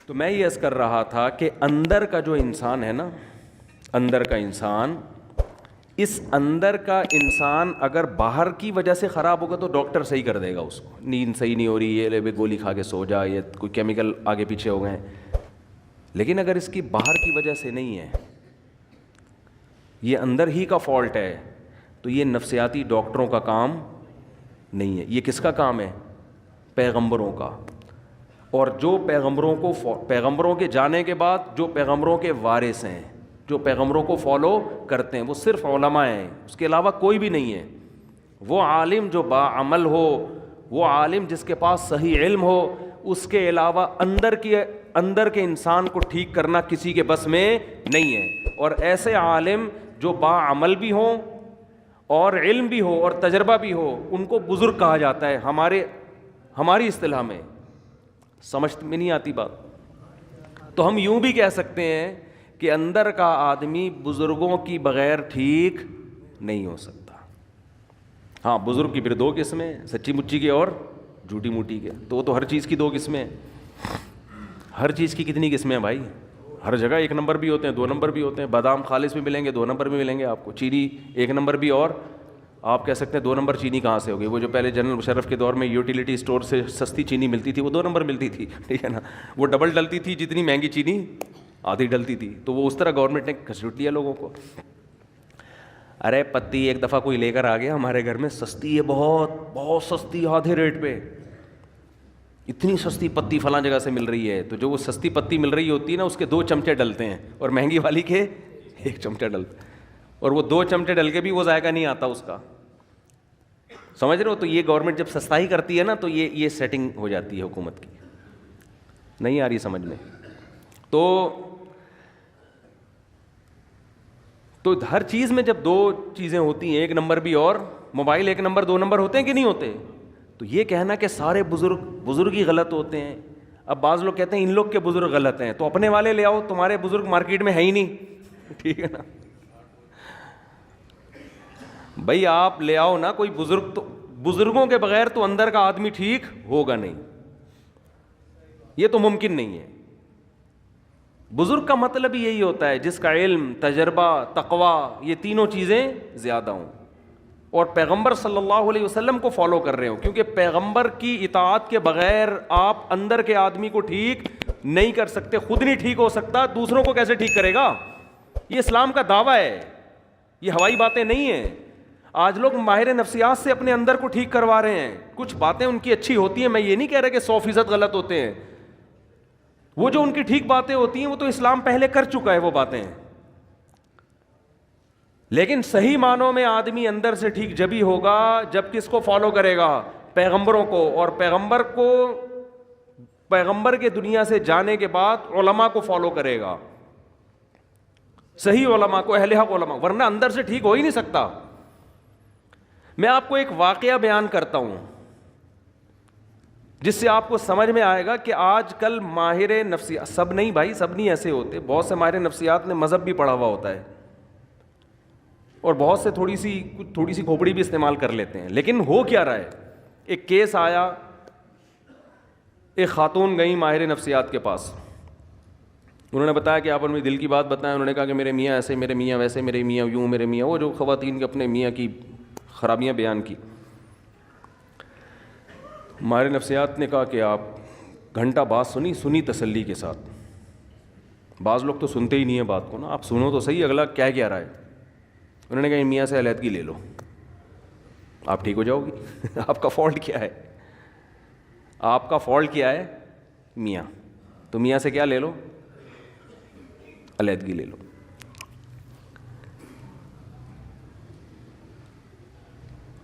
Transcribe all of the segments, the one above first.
تو میں یہ عرض کر رہا تھا کہ اندر کا جو انسان ہے نا، اندر کا انسان، اس اندر کا انسان اگر باہر کی وجہ سے خراب ہوگا تو ڈاکٹر صحیح کر دے گا اس کو، نیند صحیح نہیں ہو رہی، یہ لے گولی کھا کے سو جا، یہ کوئی کیمیکل آگے پیچھے ہو گئے ہیں. لیکن اگر اس کی باہر کی وجہ سے نہیں ہے، یہ اندر ہی کا فالٹ ہے، تو یہ نفسیاتی ڈاکٹروں کا کام نہیں ہے. یہ کس کا کام ہے؟ پیغمبروں کا. اور جو پیغمبروں کے جانے کے بعد جو پیغمبروں کے وارث ہیں، جو پیغمبروں کو فالو کرتے ہیں، وہ صرف علماء ہیں، اس کے علاوہ کوئی بھی نہیں ہے. وہ عالم جو باعمل ہو، وہ عالم جس کے پاس صحیح علم ہو، اس کے علاوہ اندر کے انسان کو ٹھیک کرنا کسی کے بس میں نہیں ہے. اور ایسے عالم جو باعمل بھی ہوں اور علم بھی ہو اور تجربہ بھی ہو، ان کو بزرگ کہا جاتا ہے ہماری اصطلاح میں. سمجھ میں نہیں آتی بات؟ تو ہم یوں بھی کہہ سکتے ہیں کہ اندر کا آدمی بزرگوں کی بغیر ٹھیک نہیں ہو سکتا. ہاں، بزرگ کی پھر دو قسمیں، سچی مچی کے اور جھوٹی موٹی کے. تو ہر چیز کی دو قسمیں. ہر چیز کی کتنی قسمیں ہیں بھائی؟ ہر جگہ ایک نمبر بھی ہوتے ہیں، دو نمبر بھی ہوتے ہیں. بادام خالص بھی ملیں گے، دو نمبر بھی ملیں گے آپ کو. چینی ایک نمبر بھی، اور آپ کہہ سکتے ہیں دو نمبر چینی کہاں سے ہوگی؟ وہ جو پہلے جنرل مشرف کے دور میں یوٹیلیٹی اسٹور سے سستی چینی ملتی تھی، وہ دو نمبر ملتی تھی، ٹھیک ہے نا. وہ ڈبل ڈلتی تھی، جتنی مہنگی چینی آدھی ڈلتی تھی. تو وہ اس طرح گورنمنٹ نے گھسیٹ دیا لوگوں کو. ارے پتی ایک دفعہ کوئی لے کر آ گیا ہمارے گھر میں، سستی ہے، بہت بہت سستی، آدھے ریٹ پہ. اتنی سستی پتی فلاں جگہ سے مل رہی ہے. تو جو وہ سستی پتی مل رہی ہوتی ہے نا، اس کے 2 چمچے ڈلتے ہیں، اور مہنگی والی کے 1 چمچہ ڈلتا ہے. اور وہ 2 چمچے ڈل کے بھی وہ ذائقہ نہیں آتا اس کا. سمجھ رہے ہو؟ تو یہ گورنمنٹ جب سستائی کرتی ہے نا، تو یہ سیٹنگ ہو جاتی ہے حکومت کی. نہیں آ رہی سمجھ میں؟ تو ہر چیز میں جب 2 چیزیں ہوتی ہیں، 1 نمبر بھی اور موبائل 1 نمبر 2 نمبر ہوتے ہیں کہ نہیں ہوتے؟ تو یہ کہنا کہ سارے بزرگ ہی غلط ہوتے ہیں. اب بعض لوگ کہتے ہیں ان لوگ کے بزرگ غلط ہیں، تو اپنے والے لے آؤ، تمہارے بزرگ مارکیٹ میں ہے ہی نہیں. ٹھیک ہے نا بھائی، آپ لے آؤ نا کوئی بزرگ. تو بزرگوں کے بغیر تو اندر کا آدمی ٹھیک ہوگا نہیں، یہ تو ممکن نہیں ہے. بزرگ کا مطلب ہی یہی ہوتا ہے جس کا علم، تجربہ، تقوی، یہ تینوں چیزیں زیادہ ہوں، اور پیغمبر صلی اللہ علیہ وسلم کو فالو کر رہے ہوں. کیونکہ پیغمبر کی اطاعت کے بغیر آپ اندر کے آدمی کو ٹھیک نہیں کر سکتے. خود نہیں ٹھیک ہو سکتا، دوسروں کو کیسے ٹھیک کرے گا؟ یہ اسلام کا دعویٰ ہے، یہ ہوائی باتیں نہیں ہیں. آج لوگ ماہر نفسیات سے اپنے اندر کو ٹھیک کروا رہے ہیں. کچھ باتیں ان کی اچھی ہوتی ہیں، میں یہ نہیں کہہ رہا کہ 100% غلط ہوتے ہیں. وہ جو ان کی ٹھیک باتیں ہوتی ہیں وہ تو اسلام پہلے کر چکا ہے وہ باتیں. لیکن صحیح معنوں میں آدمی اندر سے ٹھیک جبھی ہوگا جب کس کو فالو کرے گا؟ پیغمبروں کو. اور پیغمبر کے دنیا سے جانے کے بعد علماء کو فالو کرے گا، صحیح علماء کو، اہل حق علماء، ورنہ اندر سے ٹھیک ہو ہی نہیں سکتا. میں آپ کو ایک واقعہ بیان کرتا ہوں جس سے آپ کو سمجھ میں آئے گا کہ آج کل ماہر نفسیات، سب نہیں بھائی، سب نہیں ایسے ہوتے. بہت سے ماہر نفسیات نے مذہب بھی پڑھا ہوا ہوتا ہے، اور بہت سے تھوڑی سی کھوپڑی بھی استعمال کر لیتے ہیں. لیکن ہو کیا رہا ہے؟ ایک کیس آیا، ایک خاتون گئی ماہر نفسیات کے پاس. انہوں نے بتایا کہ آپ اپنی دل کی بات بتائیں. انہوں نے کہا کہ میرے میاں ایسے، میرے میاں ویسے، میرے میاں یوں، میرے میاں وہ، جو خواتین کے اپنے میاں کی خرابیاں بیان کی. ماہر نفسیات نے کہا کہ آپ گھنٹہ بات سنی تسلی کے ساتھ. بعض لوگ تو سنتے ہی نہیں ہیں بات کو نا، آپ سنو تو صحیح اگلا کیا رہا ہے. انہوں نے کہا میاں سے علیحدگی لے لو، آپ ٹھیک ہو جاؤ گی. آپ کا فالٹ کیا ہے؟ آپ کا فالٹ کیا ہے؟ میاں. تو میاں سے کیا لے لو؟ علیحدگی لے لو.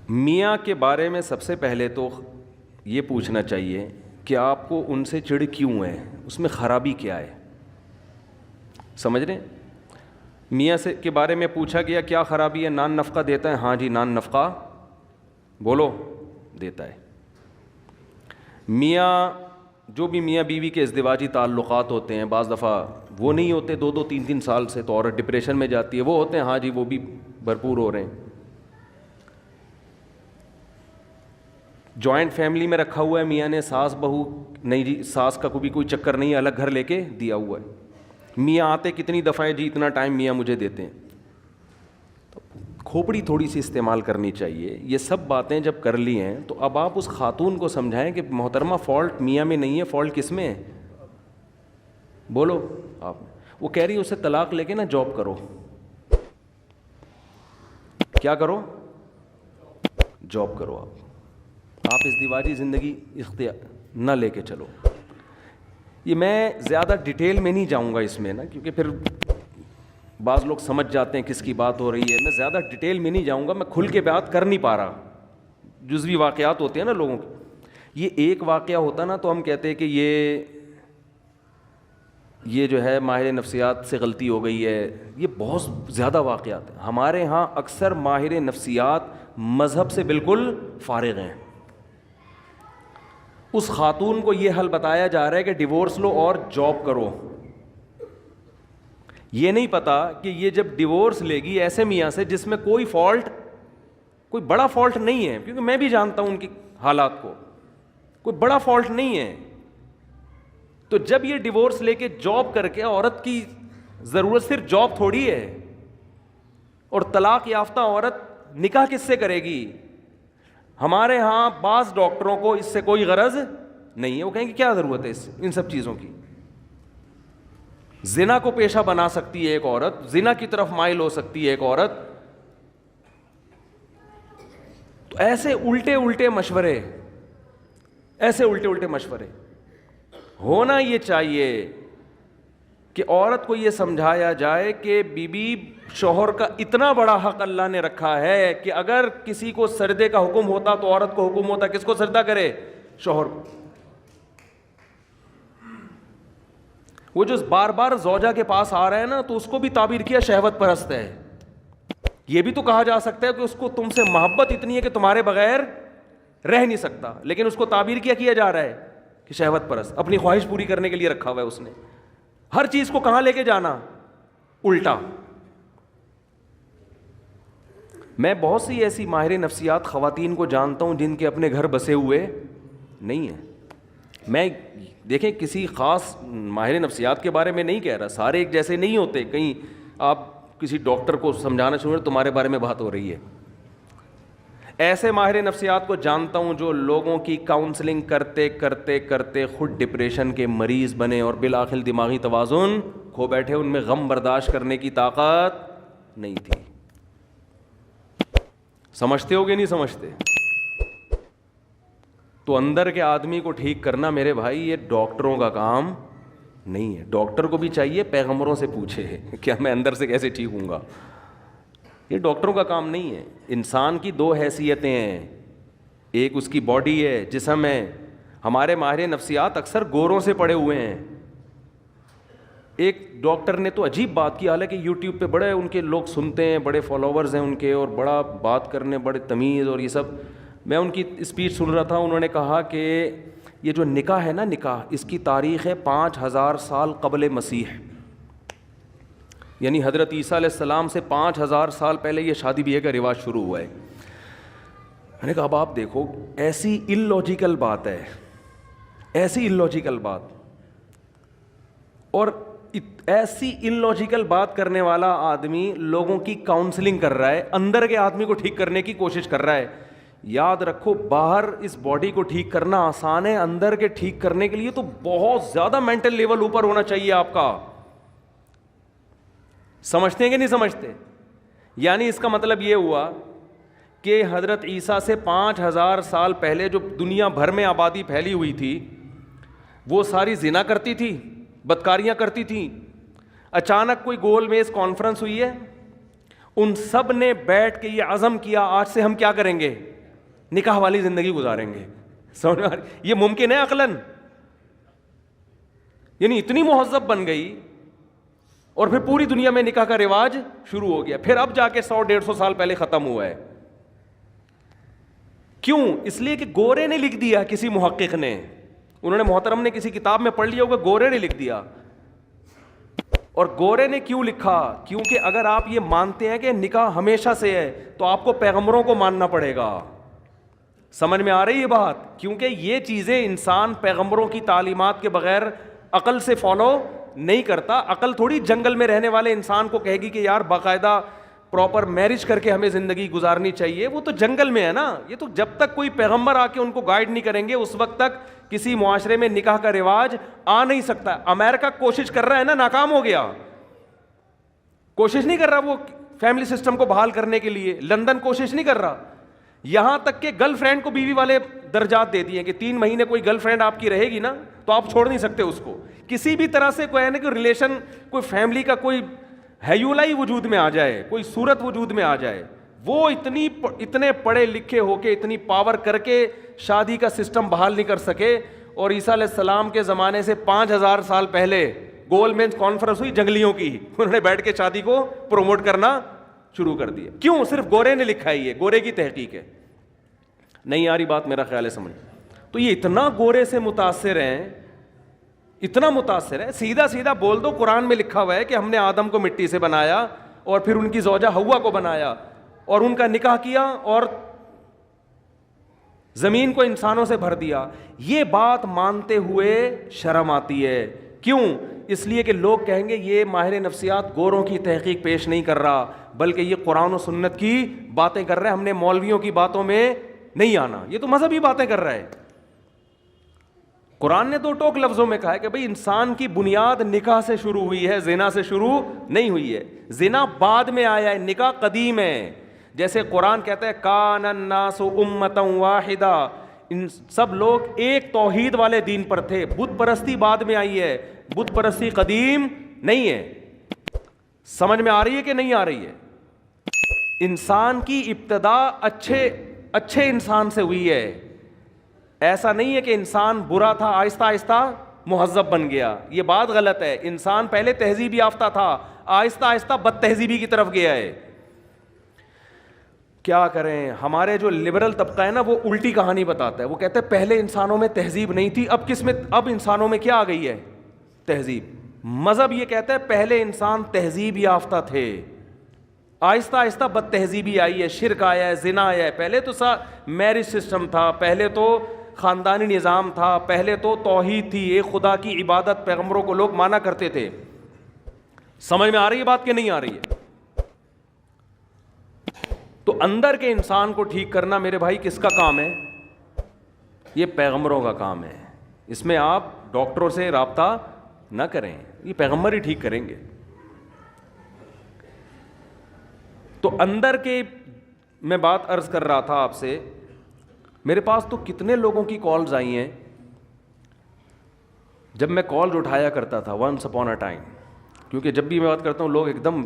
میاں کے بارے میں سب سے پہلے تو یہ پوچھنا چاہیے کہ آپ کو ان سے چڑ کیوں ہے، اس میں خرابی کیا ہے. سمجھ رہے ہیں؟ میاں سے کے بارے میں پوچھا گیا کیا خرابی ہے؟ نان نفقہ دیتا ہے؟ ہاں جی نان نفقہ بولو دیتا ہے. میاں، جو بھی میاں بیوی کے ازدواجی تعلقات ہوتے ہیں، بعض دفعہ وہ نہیں ہوتے 2-2 3-3 سال سے، تو عورت ڈپریشن میں جاتی ہے. وہ ہوتے ہیں، ہاں جی وہ بھی بھرپور ہو رہے ہیں. جوائنٹ فیملی میں رکھا ہوا ہے میاں نے ساس بہو, نہیں جی ساس کا کوئی چکر نہیں ہے, الگ گھر لے کے دیا ہوا ہے. میاں آتے کتنی دفعہ جی اتنا ٹائم میاں مجھے دیتے ہیں. تو کھوپڑی تھوڑی سی استعمال کرنی چاہیے. یہ سب باتیں جب کر لی ہیں تو اب آپ اس خاتون کو سمجھائیں کہ محترمہ فالٹ میاں میں نہیں ہے, فالٹ کس میں ہے؟ بولو آپ. وہ کہہ رہی ہے اسے طلاق لے کے نا جاب کرو. کیا کرو؟ جاب کرو. آپ اس دیواجی زندگی اختیار نہ لے کے چلو. یہ میں زیادہ ڈیٹیل میں نہیں جاؤں گا اس میں نا, کیونکہ پھر بعض لوگ سمجھ جاتے ہیں کس کی بات ہو رہی ہے. میں زیادہ ڈیٹیل میں نہیں جاؤں گا, میں کھل کے بات کر نہیں پا رہا. جزوی واقعات ہوتے ہیں نا لوگوں کے. یہ ایک واقعہ ہوتا نا تو ہم کہتے ہیں کہ یہ جو ہے ماہر نفسیات سے غلطی ہو گئی ہے. یہ بہت زیادہ واقعات ہیں. ہمارے ہاں اکثر ماہر نفسیات مذہب سے بالکل فارغ ہیں. اس خاتون کو یہ حل بتایا جا رہا ہے کہ ڈیورس لو اور جاب کرو. یہ نہیں پتا کہ یہ جب ڈیورس لے گی ایسے میاں سے جس میں کوئی فالٹ, کوئی بڑا فالٹ نہیں ہے, کیونکہ میں بھی جانتا ہوں ان کی حالات کو, کوئی بڑا فالٹ نہیں ہے. تو جب یہ ڈیورس لے کے جاب کر کے, عورت کی ضرورت صرف جاب تھوڑی ہے, اور طلاق یافتہ عورت نکاح کس سے کرے گی؟ ہمارے ہاں بعض ڈاکٹروں کو اس سے کوئی غرض نہیں ہے. وہ کہیں گے کیا ضرورت ہے ان سب چیزوں کی. زنا کو پیشہ بنا سکتی ہے ایک عورت, زنا کی طرف مائل ہو سکتی ہے ایک عورت. تو ایسے الٹے الٹے مشورے, ایسے الٹے الٹے مشورے. ہونا یہ چاہیے کہ عورت کو یہ سمجھایا جائے کہ بیوی شوہر کا اتنا بڑا حق اللہ نے رکھا ہے کہ اگر کسی کو سردے کا حکم ہوتا تو عورت کو حکم ہوتا کس کو سردہ کرے؟ شوہر کو. وہ جو بار بار زوجہ کے پاس آ رہا ہے نا, تو اس کو بھی تعبیر کیا شہوت پرست ہے. یہ بھی تو کہا جا سکتا ہے کہ اس کو تم سے محبت اتنی ہے کہ تمہارے بغیر رہ نہیں سکتا, لیکن اس کو تعبیر کیا جا رہا ہے کہ شہوت پرست, اپنی خواہش پوری کرنے کے لیے رکھا ہوا ہے اس نے. ہر چیز کو کہاں لے کے جانا؟ الٹا. میں بہت سی ایسی ماہر نفسیات خواتین کو جانتا ہوں جن کے اپنے گھر بسے ہوئے نہیں ہیں. میں دیکھیں کسی خاص ماہر نفسیات کے بارے میں نہیں کہہ رہا, سارے ایک جیسے نہیں ہوتے. کہیں آپ کسی ڈاکٹر کو سمجھانا شروع کریں تمہارے بارے میں بات ہو رہی ہے. ایسے ماہر نفسیات کو جانتا ہوں جو لوگوں کی کاؤنسلنگ کرتے کرتے کرتے خود ڈپریشن کے مریض بنے اور بالآخر دماغی توازن کھو بیٹھے. ان میں غم برداشت کرنے کی طاقت نہیں تھی. سمجھتے ہو گے نہیں سمجھتے؟ تو اندر کے آدمی کو ٹھیک کرنا میرے بھائی یہ ڈاکٹروں کا کام نہیں ہے. ڈاکٹر کو بھی چاہیے پیغمبروں سے پوچھے کیا میں اندر سے کیسے ٹھیک ہوں گا. یہ ڈاکٹروں کا کام نہیں ہے. انسان کی دو حیثیتیں ہیں, ایک اس کی باڈی ہے, جسم ہے. ہمارے ماہر نفسیات اکثر گوروں سے پڑے ہوئے ہیں. ایک ڈاکٹر نے تو عجیب بات کی, حالانکہ یوٹیوب پہ بڑے ان کے لوگ سنتے ہیں, بڑے فالوورز ہیں ان کے, اور بڑا بات کرنے, بڑے تمیز اور یہ سب. میں ان کی اسپیچ سن رہا تھا, انہوں نے کہا کہ یہ جو نکاح ہے نا, نکاح اس کی تاریخ ہے 5000 سال قبل مسیح, یعنی حضرت عیسیٰ علیہ السلام سے 5000 سال پہلے یہ شادی بیاہ کا رواج شروع ہوا ہے. میں نے کہا اب آپ دیکھو ایسی ان لاجیکل بات ہے, ایسی ان لاجیکل بات, اور ایسی ان لاجیکل بات کرنے والا آدمی لوگوں کی کاؤنسلنگ کر رہا ہے, اندر کے آدمی کو ٹھیک کرنے کی کوشش کر رہا ہے. یاد رکھو باہر اس باڈی کو ٹھیک کرنا آسان ہے, اندر کے ٹھیک کرنے کے لیے تو بہت زیادہ مینٹل لیول اوپر ہونا چاہیے آپ کا. سمجھتے ہیں کہ نہیں سمجھتے؟ یعنی اس کا مطلب یہ ہوا کہ حضرت عیسیٰ سے 5000 سال پہلے جو دنیا بھر میں آبادی پھیلی ہوئی تھی وہ ساری زنا کرتی تھی, بدکاریاں کرتی تھیں. اچانک کوئی گول میز کانفرنس ہوئی ہے, ان سب نے بیٹھ کے یہ عزم کیا آج سے ہم کیا کریں گے؟ نکاح والی زندگی گزاریں گے. سمجھ یہ ممکن ہے عقلاً؟ یعنی اتنی مہذب بن گئی اور پھر پوری دنیا میں نکاح کا رواج شروع ہو گیا. پھر اب جا کے 100-150 سال پہلے ختم ہوا ہے. کیوں؟ اس لیے کہ گورے نے لکھ دیا, کسی محقق نے, انہوں نے محترم نے کسی کتاب میں پڑھ لیا ہوگا, گورے نے لکھ دیا. اور گورے نے کیوں لکھا؟ کیونکہ اگر آپ یہ مانتے ہیں کہ نکاح ہمیشہ سے ہے تو آپ کو پیغمبروں کو ماننا پڑے گا. سمجھ میں آ رہی ہے بات؟ کیونکہ یہ چیزیں انسان پیغمبروں کی تعلیمات کے بغیر عقل سے فالو نہیں کرتا. عقل تھوڑی جنگل میں رہنے والے انسان کو کہے گی کہ یار باقاعدہ پراپر میرج کر کے ہمیں زندگی گزارنی چاہیے. وہ تو جنگل میں ہے نا. یہ تو جب تک کوئی پیغمبر آ کے ان کو گائیڈ نہیں کریں گے اس وقت تک کسی معاشرے میں نکاح کا رواج آ نہیں سکتا. امریکہ کوشش کر رہا ہے نا, ناکام ہو گیا. کوشش نہیں کر رہا وہ فیملی سسٹم کو بحال کرنے کے لیے. لندن کوشش نہیں کر رہا. یہاں تک کہ گرل فرینڈ کو بیوی والے درجات دے دیے کہ 3 مہینے کوئی گرل فرینڈ آپ کی رہے گی نا تو آپ چھوڑ نہیں سکتے اس کو. کسی بھی طرح سے کوئی ہے نا کہ ریلیشن, کوئی فیملی کا کوئی ہیولا ہی وجود میں آ جائے, کوئی صورت وجود میں آ جائے, وہ اتنے پڑھے لکھے ہو کے اتنی پاور کر کے شادی کا سسٹم بحال نہیں کر سکے. اور عیسیٰ علیہ السلام کے زمانے سے 5000 سال پہلے گول مینس کانفرنس ہوئی جنگلیوں کی, انہوں نے بیٹھ کے شادی کو پروموٹ کرنا شروع کر دیا. کیوں؟ صرف گورے نے لکھا ہی ہے, گورے کی تحقیق ہے. نہیں آ رہی بات میرا خیال ہے سمجھ. تو یہ اتنا گورے سے متاثر ہیں, اتنا متاثر ہے. سیدھا سیدھا بول دو, قرآن میں لکھا ہوا ہے کہ ہم نے آدم کو مٹی سے بنایا اور پھر ان کی زوجہ حوا کو بنایا اور ان کا نکاح کیا اور زمین کو انسانوں سے بھر دیا. یہ بات مانتے ہوئے شرم آتی ہے. کیوں؟ اس لیے کہ لوگ کہیں گے یہ ماہر نفسیات گوروں کی تحقیق پیش نہیں کر رہا بلکہ یہ قرآن و سنت کی باتیں کر رہا ہے, ہم نے مولویوں کی باتوں میں نہیں آنا. یہ تو مذہبی باتیں کر رہا ہے. قرآن نے 2 ٹوک لفظوں میں کہا ہے کہ بھئی انسان کی بنیاد نکاح سے شروع ہوئی ہے, زنا سے شروع نہیں ہوئی ہے. زنا بعد میں آیا ہے, نکاح قدیم ہے. جیسے قرآن کہتا ہے کان الناس امتا واحدہ, ان سب لوگ ایک توحید والے دین پر تھے. بت پرستی بعد میں آئی ہے, بت پرستی قدیم نہیں ہے. سمجھ میں آ رہی ہے کہ نہیں آ رہی ہے؟ انسان کی ابتدا اچھے انسان سے ہوئی ہے. ایسا نہیں ہے کہ انسان برا تھا آہستہ آہستہ مہذب بن گیا. یہ بات غلط ہے. انسان پہلے تہذیب یافتہ تھا, آہستہ آہستہ بد تہذیبی کی طرف گیا ہے. کیا کریں؟ ہمارے جو لبرل طبقہ ہے نا وہ الٹی کہانی بتاتا ہے. وہ کہتے ہیں پہلے انسانوں میں تہذیب نہیں تھی, اب انسانوں میں کیا آ گئی ہے؟ تہذیب. مذہب یہ کہتا ہے پہلے انسان تہذیب یافتہ تھے, آہستہ آہستہ بد تہذیبی آئی ہے, شرک آیا ہے, زنا آیا ہے. پہلے تو میرج سسٹم تھا, پہلے تو خاندانی نظام تھا, پہلے تو توحید تھی, ایک خدا کی عبادت پیغمبروں کو لوگ مانا کرتے تھے. سمجھ میں آ رہی ہے بات کہ نہیں آ رہی ہے؟ تو اندر کے انسان کو ٹھیک کرنا میرے بھائی کس کا کام ہے؟ یہ پیغمبروں کا کام ہے. اس میں آپ ڈاکٹروں سے رابطہ نہ کریں, یہ پیغمبر ہی ٹھیک کریں گے. تو اندر کے میں بات عرض کر رہا تھا آپ سے, میرے پاس تو کتنے لوگوں کی کالز آئی ہیں. جب میں کالز اٹھایا کرتا تھا ونس اپون اے ٹائم, کیونکہ جب بھی میں بات کرتا ہوں لوگ ایک دم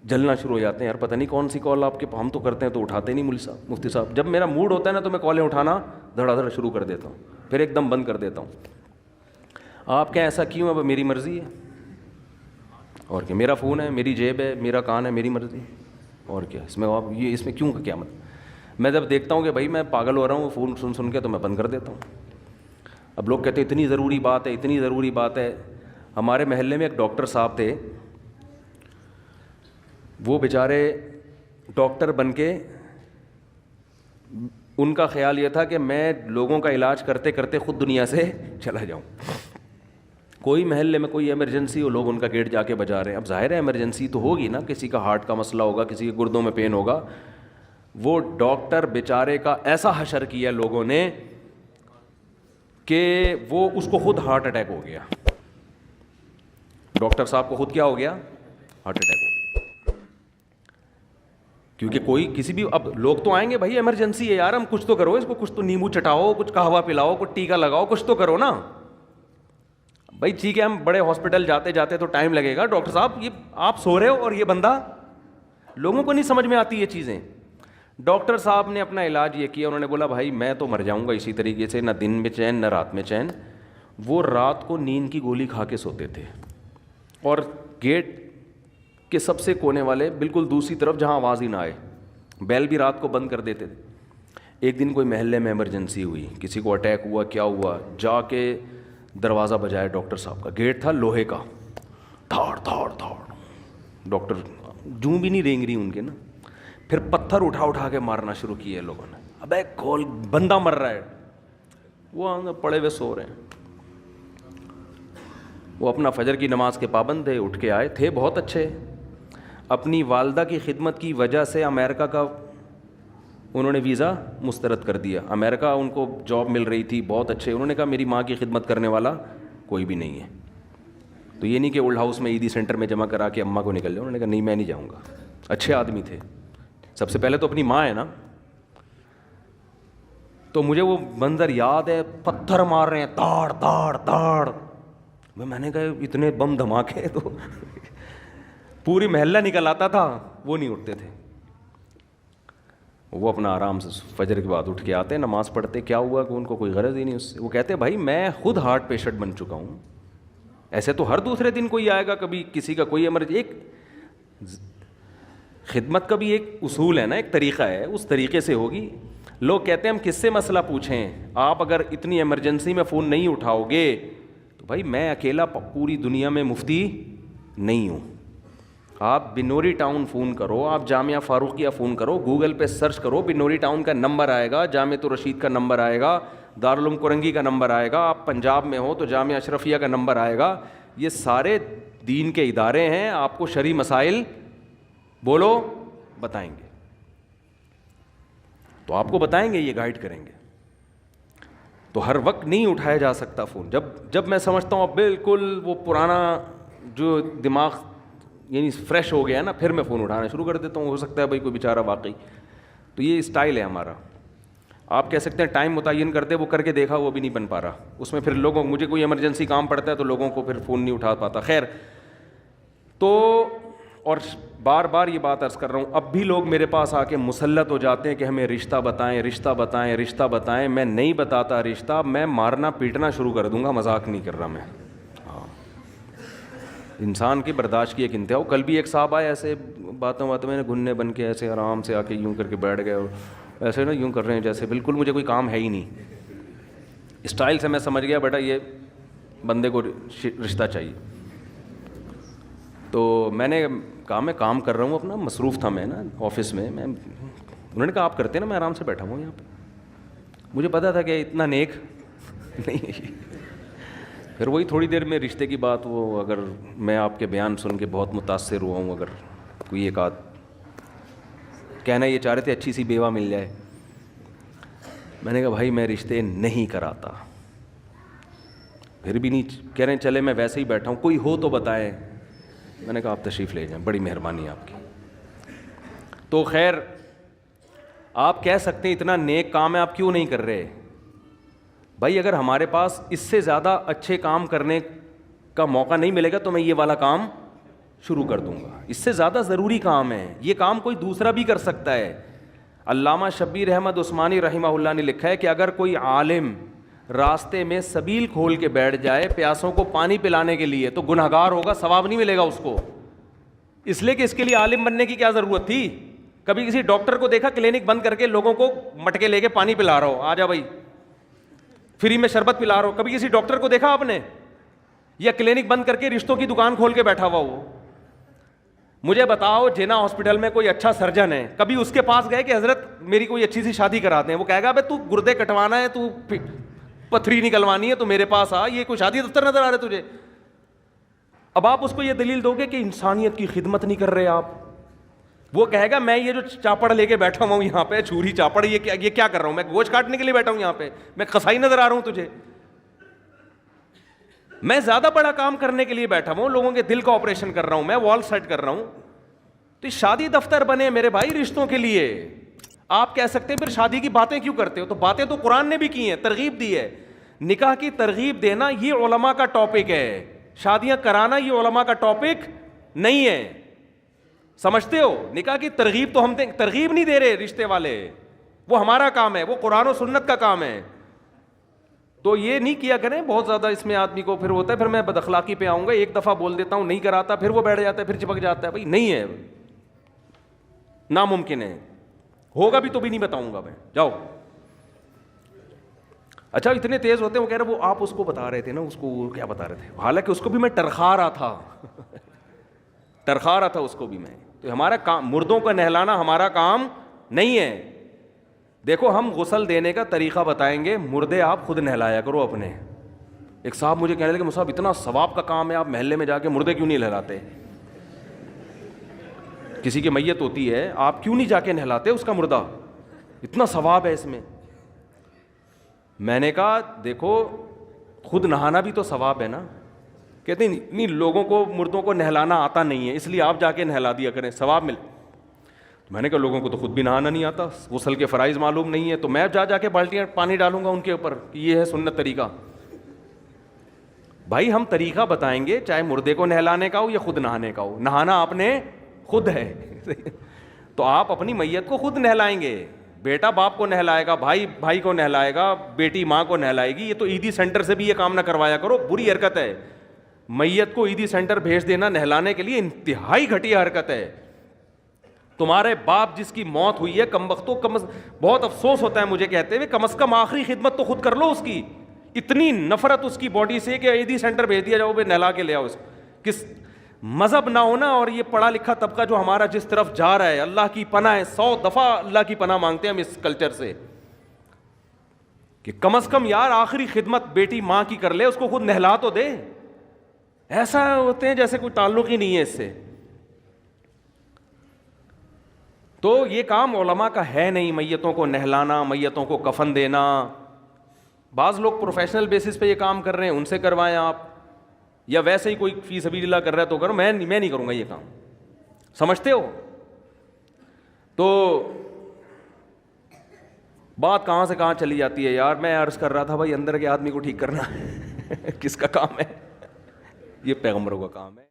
جلنا شروع ہو جاتے ہیں, یار پتہ نہیں کون سی کال آپ کے, ہم تو کرتے ہیں تو اٹھاتے نہیں مفتی صاحب. جب میرا موڈ ہوتا ہے نا تو میں کالیں اٹھانا دھڑا دھڑ شروع کر دیتا ہوں, پھر ایک دم بند کر دیتا ہوں. آپ کیا ایسا کیوں؟ اب میری مرضی ہے, اور کہ میرا فون ہے, میری جیب ہے, میرا کان ہے, میری مرضی, اور کیا اس میں آپ یہ اس میں کیوں کا کیا مطلب؟ میں جب دیکھتا ہوں کہ بھائی میں پاگل ہو رہا ہوں فون سن کے تو میں بند کر دیتا ہوں. اب لوگ کہتے ہیں اتنی ضروری بات ہے, اتنی ضروری بات ہے. ہمارے محلے میں ایک ڈاکٹر صاحب تھے, وہ بیچارے ڈاکٹر بن کے ان کا خیال یہ تھا کہ میں لوگوں کا علاج کرتے کرتے خود دنیا سے چلا جاؤں. کوئی محلے میں کوئی ایمرجنسی ہو, لوگ ان کا گیٹ جا کے بجا رہے ہیں. اب ظاہر ہے ایمرجنسی تو ہوگی نا, کسی کا ہارٹ کا مسئلہ ہوگا, کسی کے گردوں میں پین ہوگا. وہ ڈاکٹر بیچارے کا ایسا حشر کیا لوگوں نے کہ وہ اس کو خود ہارٹ اٹیک ہو گیا. ڈاکٹر صاحب کو خود کیا ہو گیا؟ ہارٹ اٹیک ہو گیا. کیونکہ کوئی کسی بھی, اب لوگ تو آئیں گے بھائی ایمرجنسی ہے یار, ہم کچھ تو کرو اس کو, کچھ تو نیمبو چٹاؤ, کچھ قہوہ پلاؤ, کچھ ٹیکا لگاؤ, کچھ تو کرو نا بھائی. ٹھیک ہے ہم بڑے ہاسپٹل جاتے جاتے تو ٹائم لگے گا, ڈاکٹر صاحب یہ آپ سو رہے ہو اور یہ بندہ, لوگوں کو نہیں سمجھ میں آتی یہ چیزیں. ڈاکٹر صاحب نے اپنا علاج یہ کیا, انہوں نے بولا بھائی میں تو مر جاؤں گا اسی طریقے سے, نہ دن میں چین نہ رات میں چین. وہ رات کو نیند کی گولی کھا کے سوتے تھے, اور گیٹ کے سب سے کونے والے بالکل دوسری طرف جہاں آواز ہی نہ آئے, بیل بھی رات کو بند کر دیتے تھے. ایک دن کوئی محلے میں ایمرجنسی ہوئی, کسی کو اٹیک ہوا, کیا ہوا, جا کے دروازہ بجایا ڈاکٹر صاحب کا. گیٹ تھا لوہے کا, دھاڑ دھاڑ دھاڑ, ڈاکٹر جوں بھی نہیں رینگ رہی ان کے نا. پھر پتھر اٹھا کے مارنا شروع کیے لوگوں نے. ابے کھول, بندہ مر رہا ہے. وہ پڑے ہوئے سو رہے ہیں. وہ اپنا فجر کی نماز کے پابند تھے, اٹھ کے آئے تھے بہت اچھے. اپنی والدہ کی خدمت کی وجہ سے امریکہ کا انہوں نے ویزا مسترد کر دیا. امریکہ ان کو جاب مل رہی تھی, بہت اچھے. انہوں نے کہا میری ماں کی خدمت کرنے والا کوئی بھی نہیں ہے. تو یہ نہیں کہ اولڈ ہاؤس میں عیدی سینٹر میں جمع کرا کے اماں کو نکل جاؤ. انہوں نے کہا نہیں میں نہیں جاؤں گا. اچھے آدمی تھے. سب سے پہلے تو اپنی ماں ہے نا. تو مجھے وہ منظر یاد ہے, پتھر مار رہے ہیں تاڑ تاڑ تاڑ. میں نے کہا اتنے بم دھماکے تو پوری محلہ نکل آتا تھا, وہ نہیں اٹھتے تھے. وہ اپنا آرام سے فجر کے بعد اٹھ کے آتے, نماز پڑھتے. کیا ہوا کہ ان کو کوئی غرض ہی نہیں اس سے. وہ کہتے بھائی میں خود ہارٹ پیشنٹ بن چکا ہوں, ایسے تو ہر دوسرے دن کوئی آئے گا, کبھی کسی کا کوئی ایمرجنسی. ایک خدمت کا بھی ایک اصول ہے نا, ایک طریقہ ہے, اس طریقے سے ہوگی. لوگ کہتے ہیں ہم کس سے مسئلہ پوچھیں, آپ اگر اتنی ایمرجنسی میں فون نہیں اٹھاؤ گے تو بھائی میں اکیلا پوری دنیا میں مفتی نہیں ہوں. آپ بنوری ٹاؤن فون کرو, آپ جامعہ فاروقیہ فون کرو, گوگل پہ سرچ کرو, بنوری ٹاؤن کا نمبر آئے گا, جامعۃ الرشید کا نمبر آئے گا, دارالعلوم کرنگی کا نمبر آئے گا, آپ پنجاب میں ہو تو جامعہ اشرفیہ کا نمبر آئے گا. یہ سارے دین کے ادارے ہیں, آپ کو شرعی مسائل بولو بتائیں گے. تو آپ کو بتائیں گے, یہ گائیڈ کریں گے. تو ہر وقت نہیں اٹھایا جا سکتا فون. جب میں سمجھتا ہوں اب بالکل وہ پرانا جو دماغ یعنی فریش ہو گیا ہے نا, پھر میں فون اٹھانا شروع کر دیتا ہوں. ہو سکتا ہے بھائی کوئی بیچارہ واقعی. تو یہ اسٹائل ہے ہمارا. آپ کہہ سکتے ہیں ٹائم متعین کرتے, وہ کر کے دیکھا وہ بھی نہیں بن پا رہا. اس میں پھر لوگوں, مجھے کوئی ایمرجنسی کام پڑتا ہے تو لوگوں کو پھر فون نہیں اٹھا پاتا. خیر, تو اور بار بار یہ بات عرض کر رہا ہوں, اب بھی لوگ میرے پاس آ کے مسلط ہو جاتے ہیں کہ ہمیں رشتہ بتائیں, رشتہ بتائیں, رشتہ بتائیں. میں نہیں بتاتا رشتہ, میں مارنا پیٹنا شروع کر دوں گا. مذاق نہیں کر رہا میں. ہاں, انسان کی برداشت کی ایک انتہا. کل بھی ایک صاحب آئے ایسے باتوں میں نے گھننے بن کے ایسے آرام سے آ کے یوں کر کے بیٹھ گئے, اور ایسے نا یوں کر رہے ہیں جیسے بالکل مجھے کوئی کام ہے ہی نہیں. اسٹائل سے میں سمجھ گیا بیٹا یہ بندے کو رشتہ چاہیے. تو میں نے کہا میں کام کر رہا ہوں اپنا, مصروف تھا میں نا آفس میں. انہوں نے کہا آپ کرتے نا, میں آرام سے بیٹھا ہوں یہاں پہ. مجھے پتا تھا کہ اتنا نیک نہیں ہے. پھر وہی تھوڑی دیر میں رشتے کی بات, وہ اگر میں آپ کے بیان سن کے بہت متاثر ہوا ہوں, اگر کوئی ایک آدھ کہنا یہ چاہ رہے تھے اچھی سی بیوہ مل جائے. میں نے کہا بھائی میں رشتے نہیں کراتا. پھر بھی نہیں کہہ رہے ہیں چلے میں ویسے ہی بیٹھا ہوں, کوئی ہو تو بتائیں. میں نے کہا آپ تشریف لے جائیں, بڑی مہربانی آپ کی. تو خیر, آپ کہہ سکتے ہیں اتنا نیک کام ہے آپ کیوں نہیں کر رہے. بھائی اگر ہمارے پاس اس سے زیادہ اچھے کام کرنے کا موقع نہیں ملے گا تو میں یہ والا کام شروع کر دوں گا. اس سے زیادہ ضروری کام ہے, یہ کام کوئی دوسرا بھی کر سکتا ہے. علامہ شبیر احمد عثمانی رحمہ اللہ نے لکھا ہے کہ اگر کوئی عالم راستے میں سبیل کھول کے بیٹھ جائے پیاسوں کو پانی پلانے کے لیے تو گنہگار ہوگا, ثواب نہیں ملے گا اس کو. اس لیے کہ اس کے لیے عالم بننے کی کیا ضرورت تھی. کبھی کسی ڈاکٹر کو دیکھا کلینک بند کر کے لوگوں کو مٹکے لے کے پانی پلا رہا ہو, آ جا بھائی فری میں شربت پلا رہا ہو. کبھی کسی ڈاکٹر کو دیکھا آپ نے, یا کلینک بند کر کے رشتوں کی دکان کھول کے بیٹھا ہوا ہو. مجھے بتاؤ جینا ہاسپٹل میں کوئی اچھا سرجن ہے, کبھی اس کے پاس گئے کہ حضرت میری کوئی اچھی سی شادی کراتے ہیں؟ وہ کہے گا بھائی تو گردے کٹوانا ہے, تو پتھری نکلوانی ہے تو میرے پاس آ, یہ کوئی شادی دفتر نظر آ رہا ہے تجھے؟ اب آپ اس کو یہ دلیل دو گے کہ انسانیت کی خدمت نہیں کر رہے آپ. وہ کہے گا میں یہ جو چاپڑ لے کے بیٹھا ہوا ہوں یہاں پہ, چھری چاپڑ, یہ کیا کر رہا ہوں میں؟ گوشت کاٹنے کے لیے بیٹھا ہوں یہاں پہ, میں قصائی نظر آ رہا ہوں تجھے؟ میں زیادہ بڑا کام کرنے کے لیے بیٹھا ہوں, لوگوں کے دل کا آپریشن کر رہا ہوں, میں وال سیٹ کر رہا ہوں. تو شادی دفتر بنے میرے بھائی رشتوں کے لیے. آپ کہہ سکتے ہیں پھر شادی کی باتیں کیوں کرتے ہو؟ تو باتیں تو قرآن نے بھی کی ہیں, ترغیب دی ہے. نکاح کی ترغیب دینا یہ علماء کا ٹاپک ہے, شادیاں کرانا یہ علماء کا ٹاپک نہیں ہے. سمجھتے ہو؟ نکاح کی ترغیب تو ہم ترغیب نہیں دے رہے رشتے والے, وہ ہمارا کام ہے, وہ قرآن و سنت کا کام ہے. تو یہ نہیں کیا کریں بہت زیادہ, اس میں آدمی کو پھر ہوتا ہے پھر میں بد اخلاقی پہ آؤں گا, ایک دفعہ بول دیتا ہوں نہیں کراتا, پھر وہ بیٹھ جاتا ہے, پھر چپک جاتا ہے. بھائی نہیں ہے, ناممکن ہے, ہوگا بھی تو بھی نہیں بتاؤں گا میں, جاؤ. اچھا اتنے تیز ہوتے ہیں, وہ کہہ رہے وہ آپ اس کو بتا رہے تھے نا, اس کو کیا بتا رہے تھے, حالانکہ اس کو بھی میں ٹرخا رہا تھا ٹرخا رہا تھا اس کو بھی میں. تو ہمارا کام, مردوں کو نہلانا ہمارا کام نہیں ہے. دیکھو ہم غسل دینے کا طریقہ بتائیں گے, مردے آپ خود نہلایا کرو اپنے. ایک صاحب مجھے کہنے لگے مصعب اتنا ثواب کا کام ہے, آپ محلے میں جا کے مردے کیوں نہیں نہلاتے؟ کسی کی میت ہوتی ہے, آپ کیوں نہیں جا کے نہلاتے اس کا مردہ؟ اتنا ثواب ہے اس میں. میں نے کہا دیکھو خود نہانا بھی تو ثواب ہے نا. کہتے ہیں نہیں لوگوں کو مردوں کو نہلانا آتا نہیں ہے, اس لیے آپ جا کے نہلا دیا کریں, ثواب مل. میں نے کہا لوگوں کو تو خود بھی نہانا نہیں آتا, غسل کے فرائض معلوم نہیں ہے, تو میں جا کے بالٹیاں پانی ڈالوں گا ان کے اوپر, یہ ہے سنت طریقہ. بھائی ہم طریقہ بتائیں گے, چاہے مردے کو نہلانے کا ہو یا خود نہانے کا ہو, نہانا آپ نے خود ہے. تو آپ اپنی میت کو خود نہلائیں گے, بیٹا باپ کو نہلائے گا, بھائی بھائی کو نہلائے گا, بیٹی ماں کو نہلائے گی. یہ تو عیدی سینٹر سے بھی یہ کام نہ کروایا کرو, بری حرکت ہے. میت کو عیدی سینٹر بھیج دینا نہلانے کے لیے انتہائی گھٹیا حرکت ہے. تمہارے باپ جس کی موت ہوئی ہے کم وقتوں بہت افسوس ہوتا ہے مجھے کہتے ہوئے, کم از کم آخری خدمت تو خود کر لو اس کی. اتنی نفرت اس کی باڈی سے کہ عیدی سینٹر بھیج دیا جاؤ, نہلا کے لے آؤ اس کو. کس مذہب نہ ہونا اور یہ پڑھا لکھا طبقہ جو ہمارا جس طرف جا رہا ہے, اللہ کی پناہ ہے, 100 دفعہ اللہ کی پناہ مانگتے ہیں ہم اس کلچر سے, کہ کم از کم یار آخری خدمت بیٹی ماں کی کر لے, اس کو خود نہلا تو دے. ایسا ہوتے ہیں جیسے کوئی تعلق ہی نہیں ہے اس سے. تو یہ کام علماء کا ہے نہیں, میتوں کو نہلانا, میتوں کو کفن دینا. بعض لوگ پروفیشنل بیسس پہ یہ کام کر رہے ہیں, ان سے کروائیں آپ, یا ویسے ہی کوئی فی سبیل اللہ کر رہا ہے تو کرو, میں نہیں کروں گا یہ کام. سمجھتے ہو؟ تو بات کہاں سے کہاں چلی جاتی ہے یار. میں عرض کر رہا تھا بھائی اندر کے آدمی کو ٹھیک کرنا کس کا کام ہے؟ یہ پیغمبروں کا کام ہے.